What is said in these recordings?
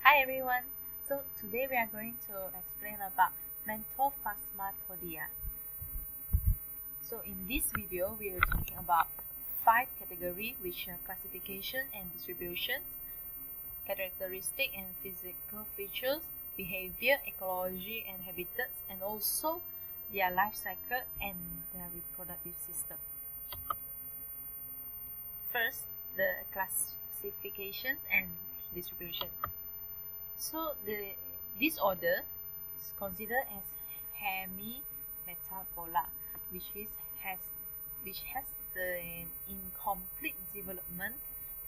Hi everyone, so today we are going to explain about Mantophasmatodea. So in this video we are talking about 5 categories which are classification and distributions, characteristic and physical features, behavior, ecology and habitats, and also their life cycle and their reproductive system. First, the classifications and distribution. So this order is considered as hemimetabola, which has the incomplete development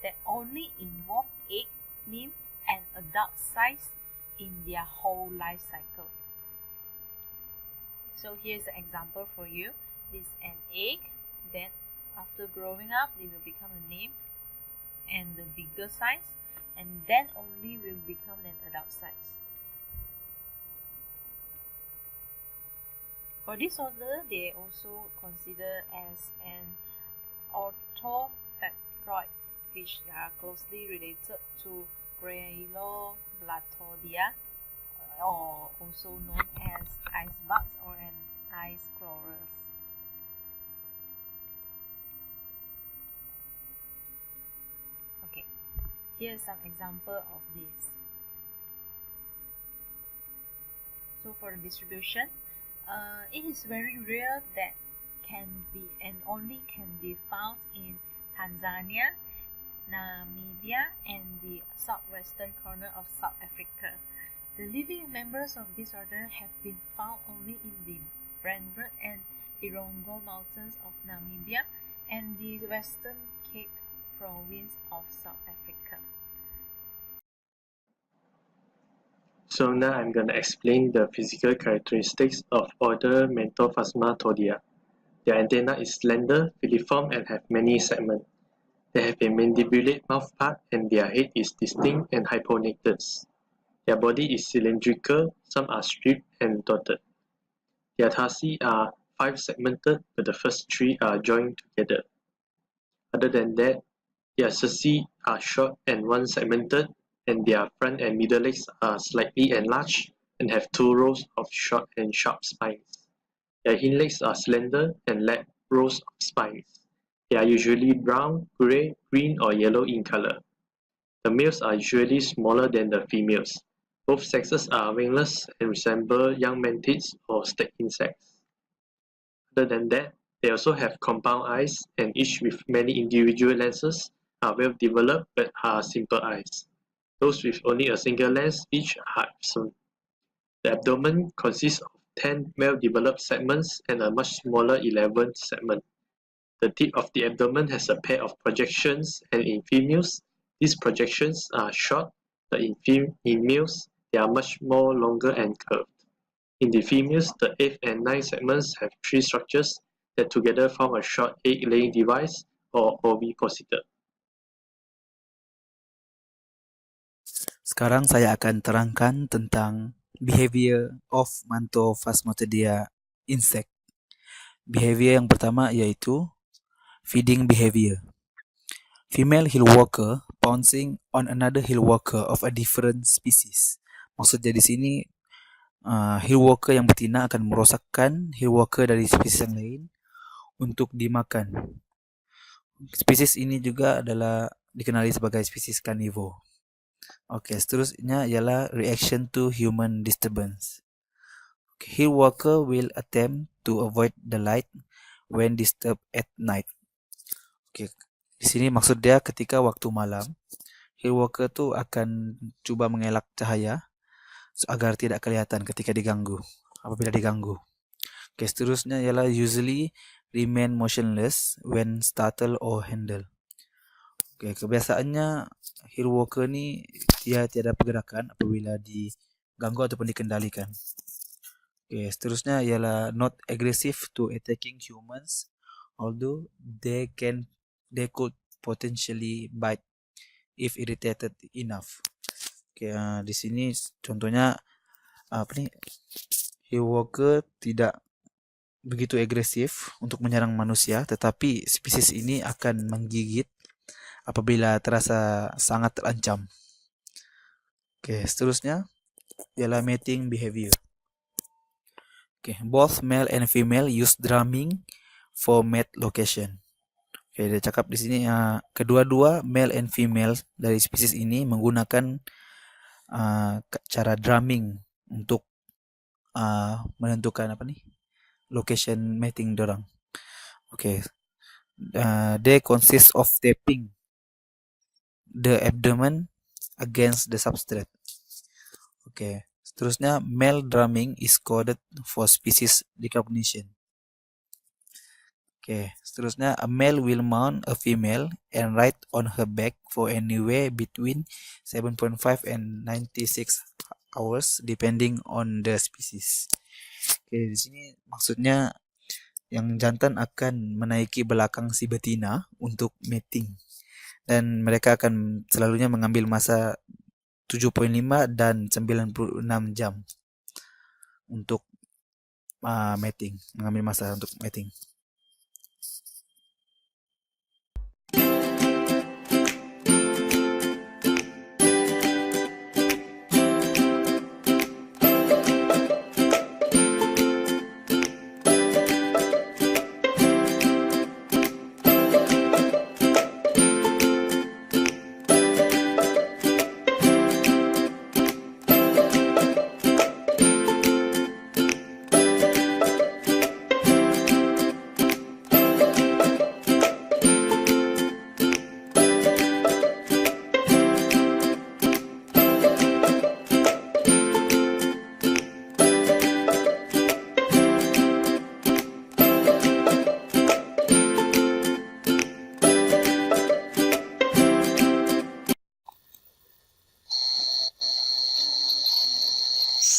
that only involve egg, nymph, and adult size in their whole life cycle. So here's an example for you. This is an egg. Then after growing up, it will become a nymph and the bigger size, and then only will become an adult size. For this order, they also consider as an orthopteroid, which are closely related to Blattodia, or also known as icebugs or an ice crawlers. Okay, here's some example of this. So for the distribution, it is very rare that can be and only can be found in Tanzania, Namibia, and the southwestern corner of South Africa. The living members of this order have been found only in the Brandberg and Irongo Mountains of Namibia and the Western Cape Province of South Africa. So now I'm going to explain the physical characteristics of order Mantophasmatodea. Their antenna is slender, filiform, and have many segments. They have a mandibulate mouthpart and their head is distinct and hypognathous. Their body is cylindrical, some are striped and dotted. Their tarsi are 5-segmented, but the first 3 are joined together. Other than that, their cerci are short and 1-segmented, and their front and middle legs are slightly enlarged and have 2 rows of short and sharp spines. Their hind legs are slender and lack rows of spines. They are usually brown, grey, green or yellow in color. The males are usually smaller than the females. Both sexes are wingless and resemble young mantids or stag insects. Other than that, they also have compound eyes, and each with many individual lenses are well developed but are simple eyes. Those with only a single lens each are absent. The abdomen consists of 10 well-developed segments and a much smaller 11th segment. The tip of the abdomen has a pair of projections, and in females, these projections are short, but in males, they are much more longer and curved. In the females, the 8th and 9th segments have 3 structures that together form a short egg-laying device or ovipositor. Sekarang saya akan terangkan tentang behavior of Mantophasmatodea insect. Behavior yang pertama iaitu feeding behavior. Female hillwalker pouncing on another hillwalker of a different species. Maksudnya di sini hillwalker yang betina akan merosakkan hillwalker dari spesies yang lain untuk dimakan. Spesies ini juga adalah dikenali sebagai spesies carnivore. Okey, seterusnya ialah reaction to human disturbance. Hillwalker will attempt to avoid the light when disturbed at night. Okey, di sini maksud dia ketika waktu malam, hillwalker tu akan cuba mengelak cahaya agar tidak kelihatan ketika diganggu, apabila diganggu. Okey, seterusnya ialah usually remain motionless when startled or handled. Okey, kebiasaannya hillwalker ni dia tiada pergerakan apabila diganggu ataupun dikendalikan. Okey, seterusnya ialah not aggressive to attacking humans, although they could potentially bite if irritated enough. Okey, di sini contohnya hillwalker tidak begitu agresif untuk menyerang manusia, tetapi spesies ini akan menggigit apabila terasa sangat terancam. Oke, seterusnya ialah mating behavior. Oke, both male and female use drumming for mate location. Oke, dia cakap di sini kedua-dua male and female dari spesies ini menggunakan cara drumming untuk menentukan location mating dorang. Oke, they consist of tapping the abdomen against the substrate. Oke, seterusnya male drumming is coded for species recognition. Oke, seterusnya a male will mount a female and ride on her back for anywhere between 7.5 and 96 hours depending on the species. Oke, di sini maksudnya yang jantan akan menaiki belakang si betina untuk mating dan mereka akan selalunya mengambil masa 7.5 dan 96 jam untuk mating, mengambil masa untuk mating.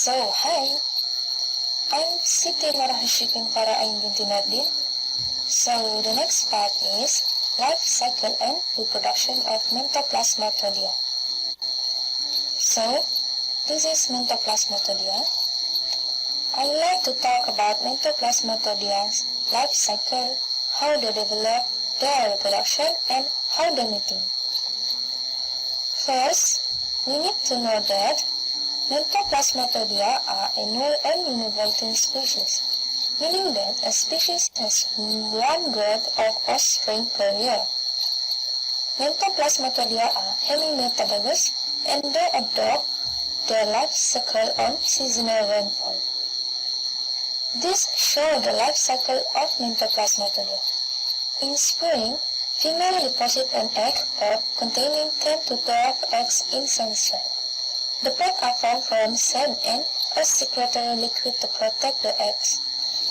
So, hi, I'm Siti Marahashikin para Aing binti Nardin. So, the next part is life cycle and reproduction of Mantophasmatodea. So, this is Mantophasmatodea. I would like to talk about Mantophasmatodea's life cycle, how they develop, their reproduction, and how they mating. First, we need to know that Mantophasmatodea are annual and univoltine species, meaning that a species has one growth of offspring per year. Mantophasmatodea are hemimetabolous and they adopt their life cycle on seasonal rainfall. This shows the life cycle of Mantophasmatodea. In spring, female deposit an egg pod containing 10 to 12 eggs in sunshine. The pods are formed from sand and a secretory liquid to protect the eggs.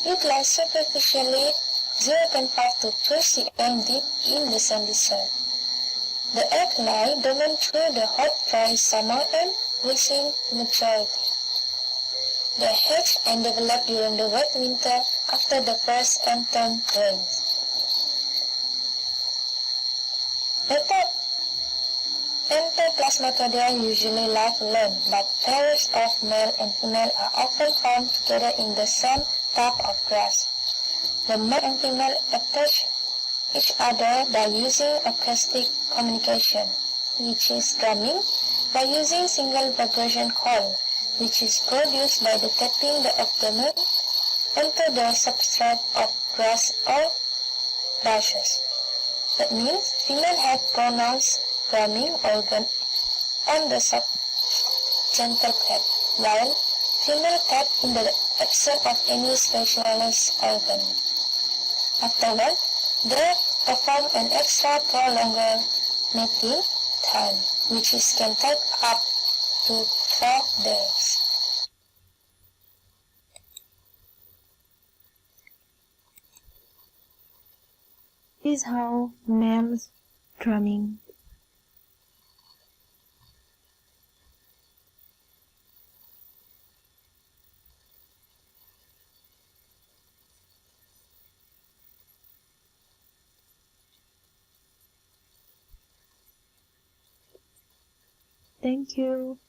It lies superficially 0.5 to 2 cm deep in the sandy soil. The egg lie dormant through the hot dry summer and reaching maturity. They hatch and develop during the wet winter after the first autumn rains. Mantophasmatodea usually live alone, but pairs of male and female are often found together in the same tuft of grass. The male and female approach each other by using acoustic communication, which is drumming, by using single vibration call, which is produced by the tapping the abdomen onto the substrate of grass or bushes. That means female have pronounced drumming organ on the subgenital pad, while female tap in the absence of any specialized organ. Afterward, they perform an extra prolonged mating time, which can take up to 12 days. This is how males drumming. Thank you.